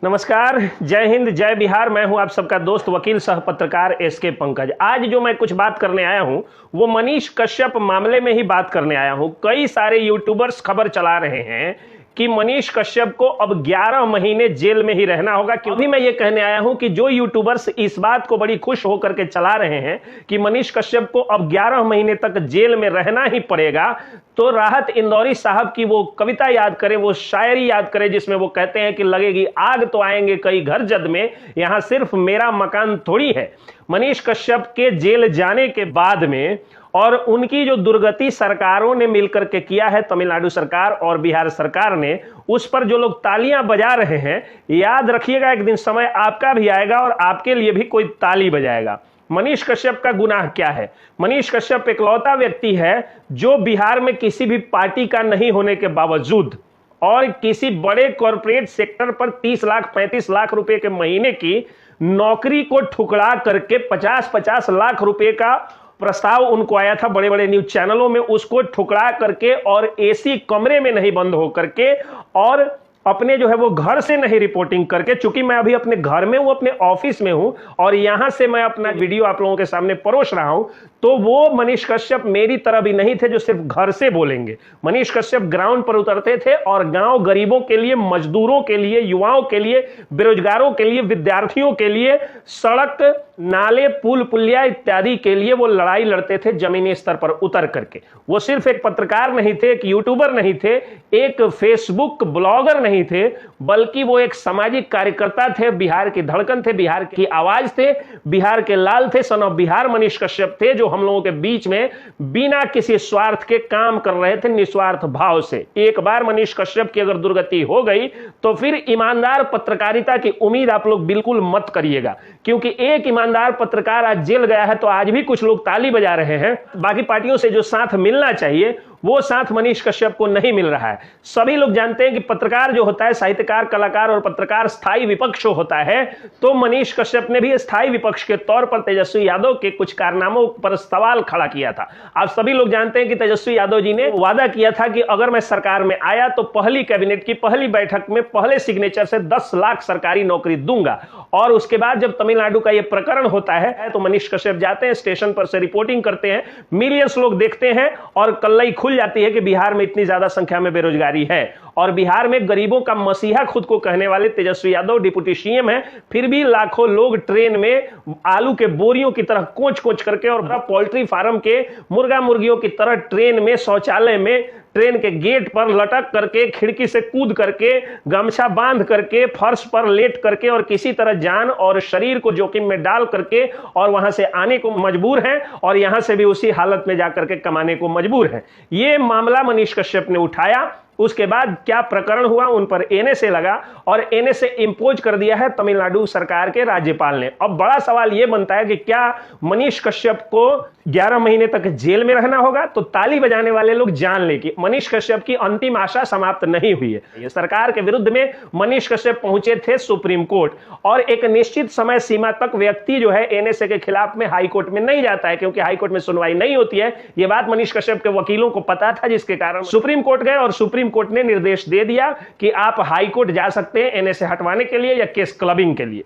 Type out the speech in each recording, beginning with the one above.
नमस्कार, जय हिंद, जय बिहार। मैं हूं आप सबका दोस्त वकील सह पत्रकार एसके पंकज। आज जो मैं कुछ बात करने आया हूं वो मनीष कश्यप मामले में ही बात करने आया हूं। कई सारे यूट्यूबर्स खबर चला रहे हैं कि मनीष कश्यप को अब 11 महीने जेल में ही रहना होगा। क्योंकि मैं ये कहने आया हूं कि जो यूट्यूबर्स इस बात को बड़ी खुश होकर के चला रहे हैं कि मनीष कश्यप को अब 11 महीने तक जेल में रहना ही पड़ेगा, तो राहत इंदौरी साहब की वो कविता याद करें, वो शायरी याद करें जिसमें वो कहते हैं कि लगेगी आग तो आएंगे कई घर जद में, यहां सिर्फ मेरा मकान थोड़ी है। मनीष कश्यप के जेल जाने के बाद में और उनकी जो दुर्गति सरकारों ने मिलकर के किया है, तमिलनाडु सरकार और बिहार सरकार ने, उस पर जो लोग तालियां बजा रहे हैं, याद रखिएगा एक दिन समय आपका भी आएगा और आपके लिए भी कोई ताली बजाएगा। मनीष कश्यप का गुनाह क्या है? मनीष कश्यप इकलौता व्यक्ति है जो बिहार में किसी भी पार्टी का नहीं होने के बावजूद और किसी बड़े कॉर्पोरेट सेक्टर पर 30 लाख 35 लाख रुपए के महीने की नौकरी को ठुकरा करके 50-50 लाख रुपए का प्रस्ताव उनको आया था बड़े बड़े न्यूज चैनलों में, उसको ठुकरा करके और एसी कमरे में नहीं बंद हो करके और अपने जो है वो घर से नहीं रिपोर्टिंग करके, चूंकि मैं अभी अपने घर में हूं, अपने ऑफिस में हूं और यहां से मैं अपना वीडियो आप लोगों के सामने परोस रहा हूं, तो वो मनीष कश्यप मेरी तरह भी नहीं थे जो सिर्फ घर से बोलेंगे। मनीष कश्यप ग्राउंड पर उतरते थे और गांव गरीबों के लिए, मजदूरों के लिए, युवाओं के लिए, बेरोजगारों के लिए, विद्यार्थियों के लिए, सड़क नाले पुल पुलिया इत्यादि के लिए वो लड़ाई लड़ते थे जमीनी स्तर पर उतर करके। वो सिर्फ एक पत्रकार नहीं थे, एक यूट्यूबर नहीं थे, एक फेसबुक ब्लॉगर नहीं थे, बल्कि वो एक सामाजिक कार्यकर्ता थे, बिहार की धड़कन थे, बिहार की आवाज थे, बिहार के लाल थे, सन ऑफ बिहार मनीष कश्यप थे, जो हम लोगों के बीच में बिना किसी स्वार्थ के काम कर रहे थे, निस्वार्थ भाव से। एक बार मनीष कश्यप की अगर दुर्गति हो गई तो फिर ईमानदार पत्रकारिता की उम्मीद आप लोग बिल्कुल मत करिएगा, क्योंकि एक ईमानदार पत्रकार आज जेल गया है तो आज भी कुछ लोग ताली बजा रहे हैं। बाकी पार्टियों से जो साथ मिलना चाहिए वो साथ मनीष कश्यप को नहीं मिल रहा है। सभी लोग जानते हैं कि पत्रकार जो होता है, साहित्यकार, कलाकार और पत्रकार स्थायी विपक्ष होता है, तो मनीष कश्यप ने भी स्थायी विपक्ष के तौर पर तेजस्वी यादव के कुछ कारनामों पर सवाल खड़ा किया था। आप सभी लोग जानते हैं कि तेजस्वी यादव जी ने वादा किया था कि अगर मैं सरकार में आया तो पहली कैबिनेट की पहली बैठक में पहले सिग्नेचर से 10 लाख सरकारी नौकरी दूंगा। और उसके बाद जब तमिलनाडु का यह प्रकरण होता है तो मनीष कश्यप जाते हैं, स्टेशन पर से रिपोर्टिंग करते हैं, मिलियंस लोग देखते हैं और कल्लई खुल जाती है कि बिहार में इतनी ज्यादा संख्या में बेरोजगारी है और बिहार में गरीबों का मसीहा खुद को कहने वाले तेजस्वी यादव डिप्टी सीएम है, फिर भी लाखों लोग ट्रेन में आलू के बोरियों की तरह कोच कोच करके और पोल्ट्री फार्म के मुर्गा मुर्गियों की तरह ट्रेन में, शौचालय में, ट्रेन के गेट पर लटक करके, खिड़की से कूद करके, गमछा बांध करके, फर्श पर लेट करके और किसी तरह जान और शरीर को जोखिम में डाल करके और वहां से आने को मजबूर हैं और यहां से भी उसी हालत में जाकर के कमाने को मजबूर हैं। ये मामला मनीष कश्यप ने उठाया। उसके बाद क्या प्रकरण हुआ, उन पर एनएसए लगा और एनएसए इंपोज कर दिया है तमिलनाडु सरकार के राज्यपाल ने। अब बड़ा सवाल यह बनता है कि क्या मनीष कश्यप को 11 महीने तक जेल में रहना होगा? तो ताली बजाने वाले लोग जान लें कि मनीष कश्यप की अंतिम आशा समाप्त नहीं हुई है। ये सरकार के विरुद्ध में मनीष कश्यप पहुंचे थे सुप्रीम कोर्ट और एक निश्चित समय सीमा तक व्यक्ति जो है एनएसए के खिलाफ में हाई कोर्ट में नहीं जाता है, क्योंकि हाई कोर्ट में सुनवाई नहीं होती है। यह बात मनीष कश्यप के वकीलों को पता था, जिसके कारण सुप्रीम कोर्ट गए और सुप्रीम कोर्ट ने निर्देश दे दिया कि आप हाई कोर्ट जा सकते हैं एनएसए हटवाने के लिए या केस क्लबिंग के लिए।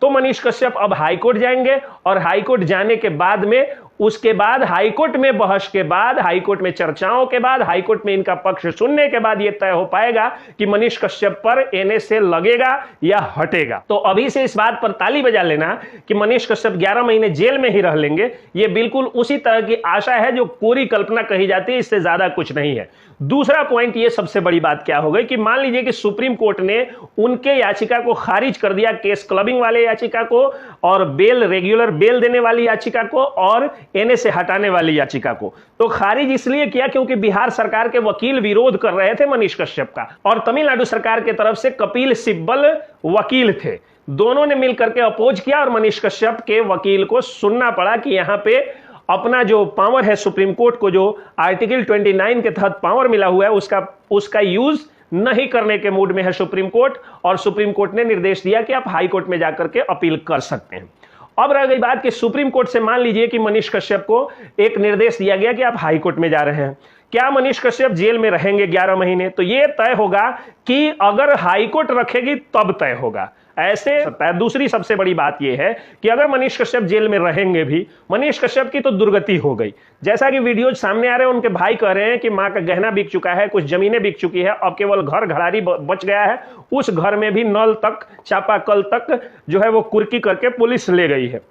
तो मनीष कश्यप अब हाई कोर्ट जाएंगे और हाई कोर्ट जाने के बाद में, उसके बाद हाईकोर्ट में बहस के बाद, हाईकोर्ट में चर्चाओं के बाद, हाईकोर्ट में इनका पक्ष सुनने के बाद यह तय हो पाएगा कि मनीष कश्यप पर एनएसए लगेगा या हटेगा। तो अभी से इस बात पर ताली बजा लेना कि मनीष कश्यप 11 महीने जेल में ही रह लेंगे, यह बिल्कुल उसी तरह की आशा है जो कोरी कल्पना कही जाती है, इससे ज्यादा कुछ नहीं है। दूसरा पॉइंट, ये सबसे बड़ी बात क्या हो गई कि मान लीजिए कि सुप्रीम कोर्ट ने उनके याचिका को खारिज कर दिया, केस क्लबिंग वाले याचिका को और बेल, रेगुलर बेल देने वाली याचिका को और एनएसए हटाने वाली याचिका को। तो खारिज इसलिए किया क्योंकि बिहार सरकार के वकील विरोध कर रहे थे मनीष कश्यप का और तमिलनाडु सरकार की तरफ से कपिल सिब्बल वकील थे। दोनों ने मिलकर के अपोज किया और मनीष कश्यप के वकील को सुनना पड़ा कि यहां पे अपना जो पावर है, सुप्रीम कोर्ट को जो आर्टिकल 29 के तहत पावर मिला हुआ है, उसका यूज नहीं करने के मूड में है सुप्रीम कोर्ट और सुप्रीम कोर्ट ने निर्देश दिया कि आप हाई कोर्ट में जाकर के अपील कर सकते हैं। अब रह गई बात कि सुप्रीम कोर्ट से मान लीजिए कि मनीष कश्यप को एक निर्देश दिया गया कि आप हाई कोर्ट में जा रहे हैं, क्या मनीष कश्यप जेल में रहेंगे 11 महीने? तो ये तय होगा कि अगर हाईकोर्ट रखेगी तब तय होगा। ऐसे दूसरी सबसे बड़ी बात यह है कि अगर मनीष कश्यप जेल में रहेंगे भी, मनीष कश्यप की तो दुर्गति हो गई। जैसा कि वीडियोज सामने आ रहे हैं, उनके भाई कह रहे हैं कि मां का गहना बिक चुका है, कुछ जमीनें बिक चुकी है, अब केवल घर घरारी बच गया है। उस घर में भी नल तक, चापाकल तक जो है वो कुर्की करके पुलिस ले गई है।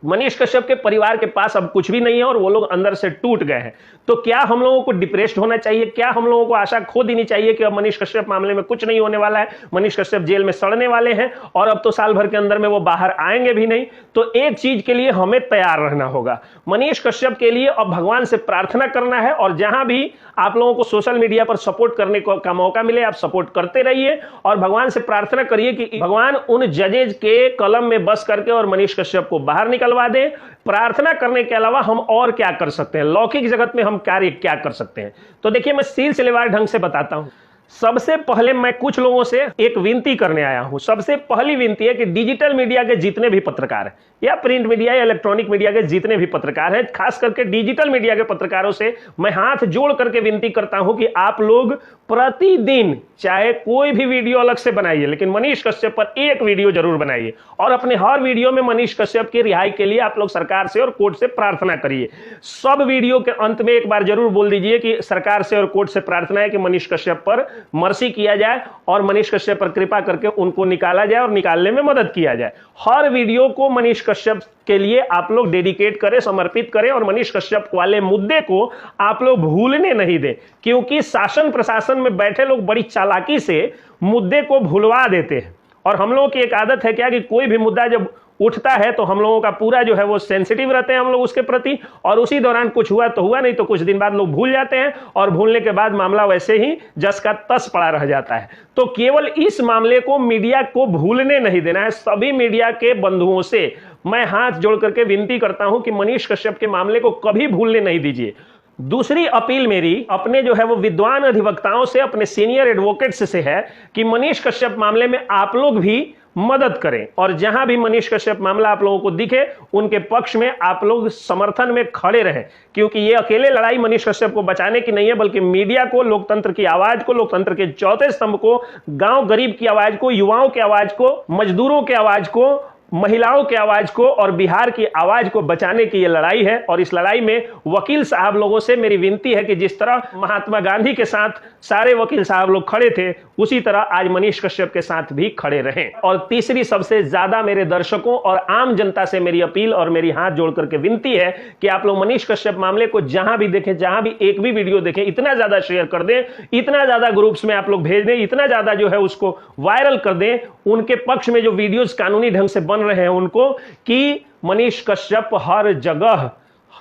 मनीष कश्यप के परिवार के पास अब कुछ भी नहीं है और वो लोग अंदर से टूट गए हैं। तो क्या हम लोगों को डिप्रेस्ड होना चाहिए? क्या हम लोगों को आशा खो देनी चाहिए कि अब मनीष कश्यप मामले में कुछ नहीं होने वाला है, मनीष कश्यप जेल में सड़ने वाले हैं और अब तो साल भर के अंदर में वो बाहर आएंगे भी नहीं? तो एक चीज के लिए हमें तैयार रहना होगा। मनीष कश्यप के लिए अब भगवान से प्रार्थना करना है और जहां भी आप लोगों को सोशल मीडिया पर सपोर्ट करने का मौका मिले आप सपोर्ट करते रहिए और भगवान से प्रार्थना करिए कि भगवान उन जजेज के कलम में बस करके और मनीष कश्यप को बाहर निकलवा दे। प्रार्थना करने के अलावा हम और क्या कर सकते हैं? लौकिक जगत में हम कार्य क्या कर सकते हैं? तो देखिए, मैं सिलसिलेवार ढंग से बताता हूं। सबसे पहले मैं कुछ लोगों से एक विनती करने आया हूं। सबसे पहली विनती है कि डिजिटल मीडिया के जितने भी पत्रकार हैं या प्रिंट मीडिया या इलेक्ट्रॉनिक मीडिया के जितने भी पत्रकार हैं, खास करके डिजिटल मीडिया के पत्रकारों से मैं हाथ जोड़ करके विनती करता हूं कि आप लोग प्रतिदिन चाहे कोई भी वीडियो अलग से बनाइए, लेकिन मनीष कश्यप पर एक वीडियो जरूर बनाइए और अपने हर वीडियो में मनीष कश्यप की रिहाई के लिए आप लोग सरकार से और कोर्ट से प्रार्थना करिए। सब वीडियो के अंत में एक बार जरूर बोल दीजिए कि सरकार से और कोर्ट से प्रार्थना है कि मनीष कश्यप पर मर्सी किया जाए और मनीष कश्यप पर कृपा करके उनको निकाला जाए और निकालने में मदद किया जाए। हर वीडियो को मनीष कश्यप के लिए आप लोग डेडिकेट करें, समर्पित करें और मनीष कश्यप वाले मुद्दे को आप लोग भूलने नहीं दें, क्योंकि शासन प्रशासन में बैठे लोग बड़ी चालाकी से मुद्दे को भुलवा देते हैं। और हम लोगों की एक आदत है क्या कि कोई भी मुद्दा जब उठता है तो हम लोगों का पूरा जो है वो सेंसिटिव रहते हैं हम लोग उसके प्रति, और उसी दौरान कुछ हुआ तो हुआ, नहीं तो कुछ दिन बाद लोग भूल जाते हैं और भूलने के बाद मामला वैसे ही जस का तस पड़ा रह जाता है। तो केवल इस मामले को मीडिया को भूलने नहीं देना है। सभी मीडिया के बंधुओं से मैं हाथ जोड़ करके विनती करता हूं कि मनीष कश्यप के मामले को कभी भूलने नहीं दीजिए। दूसरी अपील मेरी अपने जो है वो विद्वान अधिवक्ताओं से, अपने सीनियर एडवोकेट्स से है कि मनीष कश्यप मामले में आप लोग भी मदद करें और जहां भी मनीष कश्यप मामला आप लोगों को दिखे उनके पक्ष में आप लोग समर्थन में खड़े रहें, क्योंकि ये अकेले लड़ाई मनीष कश्यप को बचाने की नहीं है, बल्कि मीडिया को, लोकतंत्र की आवाज को, लोकतंत्र के चौथे स्तंभ को, गांव गरीब की आवाज को, युवाओं की आवाज को, मजदूरों की आवाज को, महिलाओं की आवाज को और बिहार की आवाज को बचाने की ये लड़ाई है। और इस लड़ाई में वकील साहब लोगों से मेरी विनती है कि जिस तरह महात्मा गांधी के साथ सारे वकील साहब लोग खड़े थे, उसी तरह आज मनीष कश्यप के साथ भी खड़े रहें। और तीसरी सबसे ज्यादा मेरे दर्शकों और आम जनता से मेरी अपील और मेरी हाथ जोड़ करके विनती है कि आप लोग मनीष कश्यप मामले को जहां भी देखें, जहां भी एक भी वीडियो देखें, इतना ज्यादा शेयर कर दें, इतना ज्यादा ग्रुप्स में आप लोग भेज दें, इतना ज्यादा जो है उसको वायरल कर दें, उनके पक्ष में जो वीडियोज कानूनी ढंग से बन रहे हैं उनको, कि मनीष कश्यप हर जगह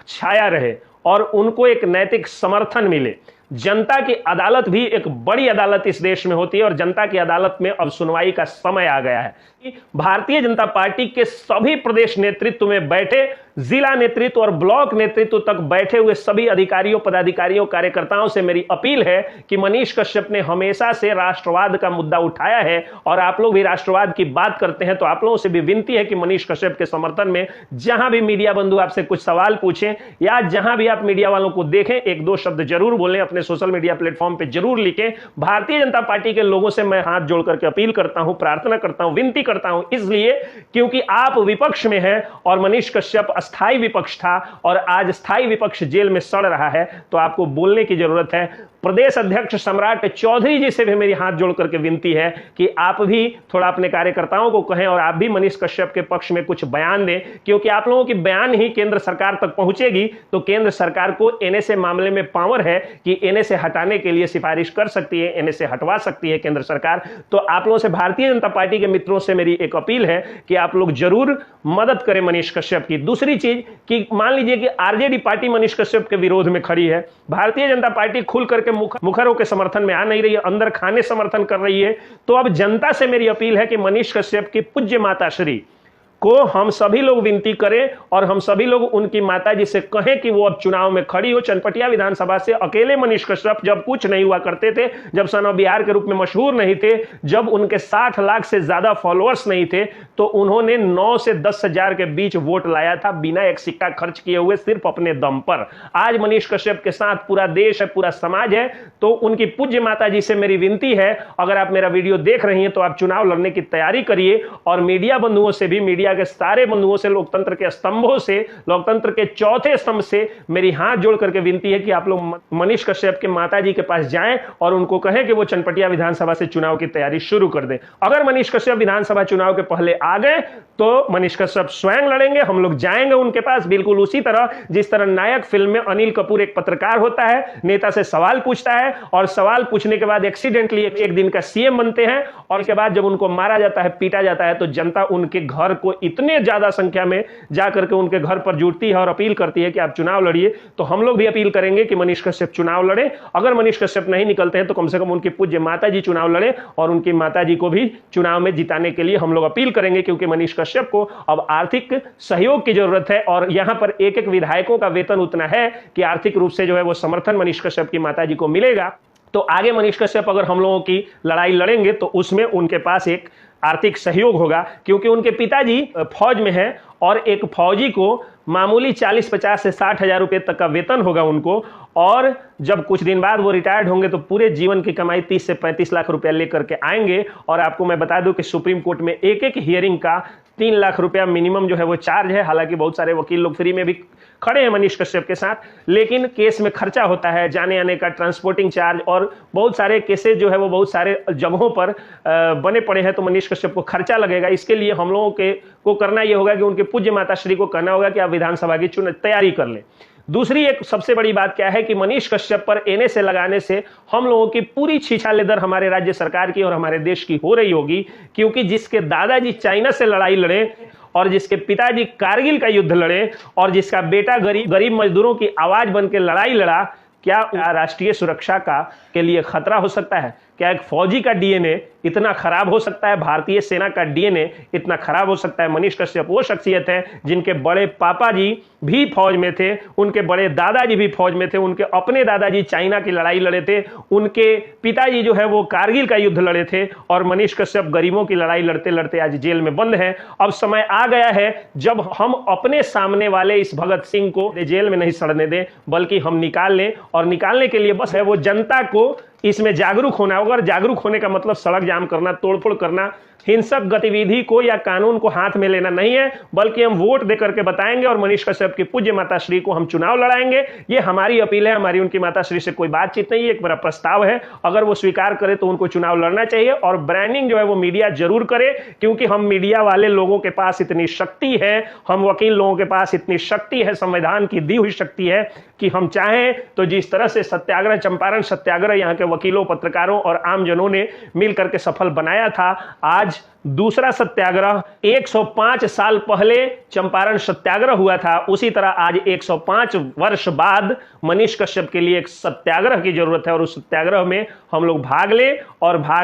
छाया रहे और उनको एक नैतिक समर्थन मिले। जनता की अदालत भी एक बड़ी अदालत इस देश में होती है और जनता की अदालत में अब सुनवाई का समय आ गया है। भारतीय जनता पार्टी के सभी प्रदेश नेतृत्व में बैठे, जिला नेतृत्व और ब्लॉक नेतृत्व तक बैठे हुए सभी अधिकारियों, पदाधिकारियों, कार्यकर्ताओं से मेरी अपील है कि मनीष कश्यप ने हमेशा से राष्ट्रवाद का मुद्दा उठाया है और आप लोग भी राष्ट्रवाद की बात करते हैं, तो आप लोगों से भी विनती है कि मनीष कश्यप के समर्थन में जहां भी मीडिया बंधु आपसे कुछ सवाल पूछें या जहां भी आप मीडिया वालों को देखें, एक दो शब्द जरूर बोलें, अपने सोशल मीडिया प्लेटफॉर्म पे जरूर लिखें। भारतीय जनता पार्टी के लोगों से मैं हाथ जोड़ करके अपील करता हूं, प्रार्थना करता हूं, विनती करता हूं, इसलिए क्योंकि आप विपक्ष में हैं और मनीष कश्यप अस्थायी विपक्ष था और आज स्थायी विपक्ष जेल में सड़ रहा है, तो आपको बोलने की जरूरत है। प्रदेश अध्यक्ष सम्राट चौधरी जी से भी मेरी हाथ जोड़ करके विनती है कि आप भी थोड़ा अपने कार्यकर्ताओं को कहें और आप भी मनीष कश्यप के पक्ष में कुछ बयान दें, क्योंकि आप लोगों की बयान ही केंद्र सरकार तक पहुंचेगी तो केंद्र सरकार को एनएसए मामले में पावर है कि एनएसए हटाने के लिए सिफारिश कर सकती है, एनएसए हटवा सकती है केंद्र सरकार। तो आप लोगों से, भारतीय जनता पार्टी के मित्रों से मेरी एक अपील है कि आप लोग जरूर मदद करें मनीष कश्यप की। दूसरी चीज कि मान लीजिए कि आरजेडी पार्टी मनीष कश्यप के विरोध में खड़ी है, भारतीय जनता पार्टी खुल करके मुखरों के समर्थन में आ नहीं रही है, अंदर खाने समर्थन कर रही है, तो अब जनता से मेरी अपील है कि मनीष कश्यप की पूज्य माता श्री को हम सभी लोग विनती करें और हम सभी लोग उनकी माताजी से कहें कि वो अब चुनाव में खड़ी हो। चनपटिया विधानसभा से अकेले मनीष कश्यप जब कुछ नहीं हुआ करते थे, जब सन ऑफ बिहार के रूप में मशहूर नहीं थे, जब उनके 60 लाख से ज्यादा फॉलोअर्स नहीं थे, तो उन्होंने 9 से 10 हजार के बीच वोट लाया था बिना एक सिक्का खर्च किए हुए, सिर्फ अपने दम पर। आज मनीष कश्यप के साथ पूरा देश है, पूरा समाज है। तो उनकी पूज्य माताजी से मेरी विनती है, अगर आप मेरा वीडियो देख रही हैं तो आप चुनाव लड़ने की तैयारी करिए। और मीडिया बंधुओं से भी, मीडिया के सारे बंधुओं से, लोकतंत्र के स्तंभों से, लोकतंत्र के चौथे स्तंभ से मेरी हाथ जोड़ करके विनती है कि आप लोग मनीष कश्यप के माताजी के पास जाएं और उनको कहें कि वो चनपटिया विधानसभा से चुनाव की तैयारी शुरू कर दें। अगर मनीष कश्यप विधानसभा चुनाव के पहले आ गए तो मनीष कश्यप स्वयं लड़ेंगे, हम लोग जाएंगे उनके पास, बिल्कुल उसी तरह जिस तरह नायक फिल्म में अनिल कपूर एक पत्रकार होता है, नेता से सवाल पूछता है और सवाल पूछने के बाद एक्सीडेंटली एक दिन का सीएम बनते हैं, और उसके बाद जब उनको मारा जाता है, पीटा जाता है, तो जनता उनके घर को इतने ज्यादा संख्या में जाकर के उनके घर पर जुटती है और अपील करती है कि आप चुनाव लड़िए। तो हम लोग भी अपील करेंगे कि मनीष कश्यप चुनाव लड़े। अगर मनीष कश्यप नहीं निकलते हैं तो कम से कम उनकी पूज्य माताजी चुनाव लड़े और उनकी माताजी को भी चुनाव में जिताने के लिए हम लोग अपील करेंगे, क्योंकि मनीष कश्यप को अब आर्थिक सहयोग की जरूरत है और यहां पर एक एक विधायकों का वेतन उतना है कि आर्थिक रूप से जो है वो समर्थन मनीष कश्यप की माताजी को मिलेगा। तो आगे मनीष कश्यप अगर हम लोगों की लड़ाई लड़ेंगे तो उसमें उनके पास एक आर्थिक सहयोग होगा, क्योंकि उनके पिताजी फौज में हैं और एक फौजी को मामूली 40-50 से 60 हजार रुपए तक का वेतन होगा उनको, और जब कुछ दिन बाद वो रिटायर्ड होंगे तो पूरे जीवन की कमाई 30 से 35 लाख रुपया लेकर के आएंगे। और आपको मैं बता दूं कि सुप्रीम कोर्ट में एक एक हियरिंग का 3 लाख रुपया मिनिमम जो है वो चार्ज है। हालांकि बहुत सारे वकील लोग फ्री में भी खड़े हैं मनीष कश्यप के साथ, लेकिन केस में खर्चा होता है, जाने आने का ट्रांसपोर्टिंग चार्ज, और बहुत सारे केसेस जो है वो बहुत सारे जगहों पर बने पड़े हैं, तो मनीष कश्यप को खर्चा लगेगा। इसके लिए हम लोगों को करना यह होगा कि उनके पूज्य माताश्री को कहना होगा कि आप विधानसभा की तैयारी कर लें। दूसरी एक सबसे बड़ी बात क्या है कि मनीष कश्यप पर एने से लगाने से हम लोगों की पूरी छीछालेदर हमारे राज्य सरकार की और हमारे देश की हो रही होगी, क्योंकि जिसके दादाजी चाइना से लड़ाई लड़े और जिसके पिताजी कारगिल का युद्ध लड़े और जिसका बेटा गरीब मजदूरों की आवाज बन के लड़ाई लड़ा, क्या राष्ट्रीय सुरक्षा के लिए खतरा हो सकता है? क्या एक फौजी का डीएनए इतना खराब हो सकता है? भारतीय सेना का डीएनए इतना खराब हो सकता है? मनीष कश्यप वो शख्सियत है जिनके बड़े पापा जी भी फौज में थे, उनके बड़े दादाजी भी फौज में थे, उनके अपने दादाजी चाइना की लड़ाई लड़े थे, उनके पिताजी जो है वो कारगिल का युद्ध लड़े थे, और मनीष कश्यप गरीबों की लड़ाई लड़ते लड़ते आज जेल में बंद है। अब समय आ गया है जब हम अपने सामने वाले इस भगत सिंह को जेल में नहीं सड़ने दें, बल्कि हम निकाल लें। और निकालने के लिए बस है वो जनता को इसमें जागरूक होना होगा। और जागरूक होने का मतलब सड़क जाम करना, तोड़फोड़ करना, हिंसक गतिविधि को या कानून को हाथ में लेना नहीं है, बल्कि हम वोट दे करके बताएंगे और मनीष कश्यप की पूज्य माताश्री को हम चुनाव लड़ाएंगे। ये हमारी अपील है, हमारी उनकी माताश्री से कोई बातचीत नहीं है, एक मेरा प्रस्ताव है। अगर वो स्वीकार करे तो उनको चुनाव लड़ना चाहिए। और ब्रांडिंग जो है वो मीडिया जरूर करे, क्योंकि हम मीडिया वाले लोगों के पास इतनी शक्ति है, हम वकील लोगों के पास इतनी शक्ति है, संविधान की दी हुई शक्ति है कि हम चाहें तो जिस तरह से सत्याग्रह, चंपारण सत्याग्रह यहाँ के वकीलों, पत्रकारों और आमजनों ने मिलकर के सफल बनाया था, आज दूसरा सत्याग्रह 105 साल पहले चंपारण सत्याग्रह हुआ था, उसी तरह आज 105 वर्ष बाद मनीष कश्यप के लिए एक सत्याग्रह की जरूरत है। और उस सत्याग्रह में हम लोग भाग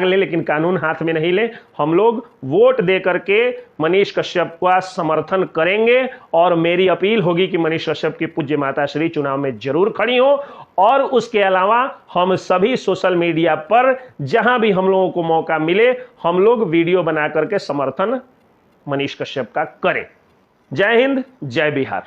ले, लेकिन कानून हाथ में नहीं ले। हम लोग वोट दे करके मनीष कश्यप का समर्थन करेंगे और मेरी अपील होगी कि मनीष कश्यप की पूज्य माताश्री चुनाव में जरूर खड़ी हो। और उसके अलावा हम सभी सोशल मीडिया पर जहां भी हम लोगों को मौका मिले, हम लोग वीडियो बना करके समर्थन मनीष कश्यप का करें। जय हिंद, जय बिहार।